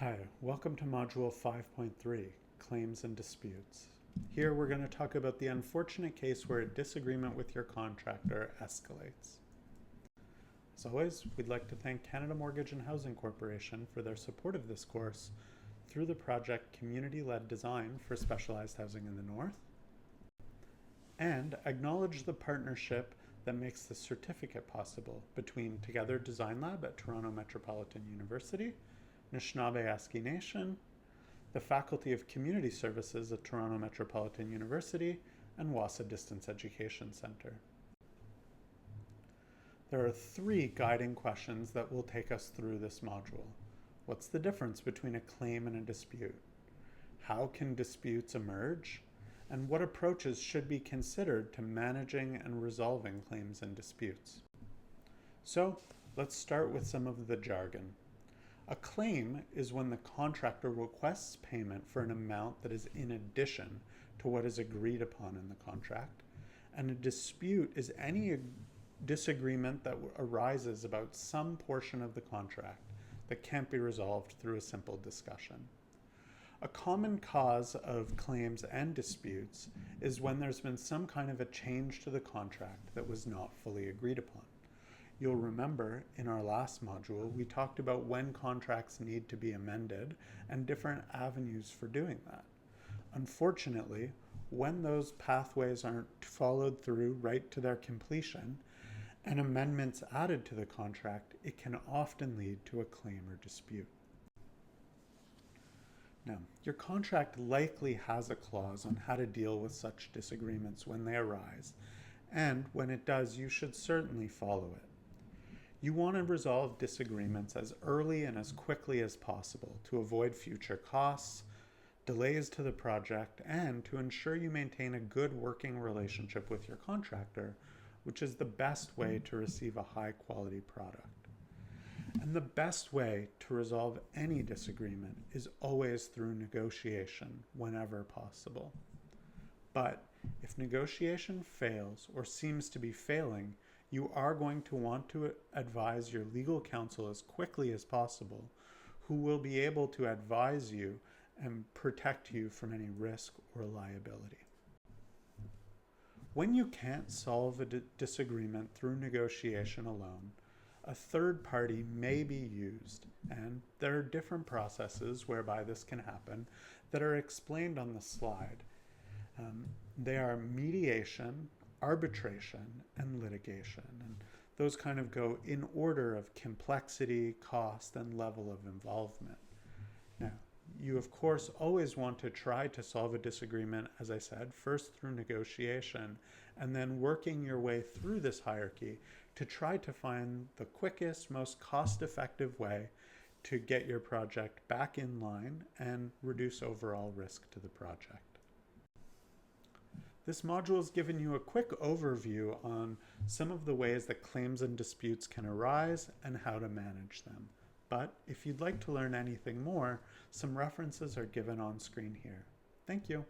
Hi, welcome to Module 5.3, Claims and Disputes. Here we're going to talk about the unfortunate case where a disagreement with your contractor escalates. As always, we'd like to thank Canada Mortgage and Housing Corporation for their support of this course through the project Community-Led Design for Specialized Housing in the North, and acknowledge the partnership that makes the certificate possible between Together Design Lab at Toronto Metropolitan University, Nishnawbe Aski Nation, the Faculty of Community Services at Toronto Metropolitan University, and WASA Distance Education Centre. There are three guiding questions that will take us through this module. What's the difference between a claim and a dispute? How can disputes emerge? And what approaches should be considered to managing and resolving claims and disputes? So, let's start with some of the jargon. A claim is when the contractor requests payment for an amount that is in addition to what is agreed upon in the contract, and a dispute is any disagreement that arises about some portion of the contract that can't be resolved through a simple discussion. A common cause of claims and disputes is when there's been some kind of a change to the contract that was not fully agreed upon. You'll remember in our last module, we talked about when contracts need to be amended and different avenues for doing that. Unfortunately, when those pathways aren't followed through right to their completion and amendments added to the contract, it can often lead to a claim or dispute. Now, your contract likely has a clause on how to deal with such disagreements when they arise, and when it does, you should certainly follow it. You want to resolve disagreements as early and as quickly as possible to avoid future costs, delays to the project, and to ensure you maintain a good working relationship with your contractor, which is the best way to receive a high-quality product. And the best way to resolve any disagreement is always through negotiation whenever possible. But if negotiation fails or seems to be failing, you are going to want to advise your legal counsel as quickly as possible, who will be able to advise you and protect you from any risk or liability. When you can't solve a disagreement through negotiation alone, a third party may be used, and there are different processes whereby this can happen that are explained on the slide. They are mediation, arbitration, and litigation, and those kind of go in order of complexity, cost, and level of involvement. Now, you of course always want to try to solve a disagreement, as I said, first through negotiation, and then working your way through this hierarchy to try to find the quickest, most cost-effective way to get your project back in line and reduce overall risk to the project. This module has given you a quick overview on some of the ways that claims and disputes can arise and how to manage them. But if you'd like to learn anything more, some references are given on screen here. Thank you.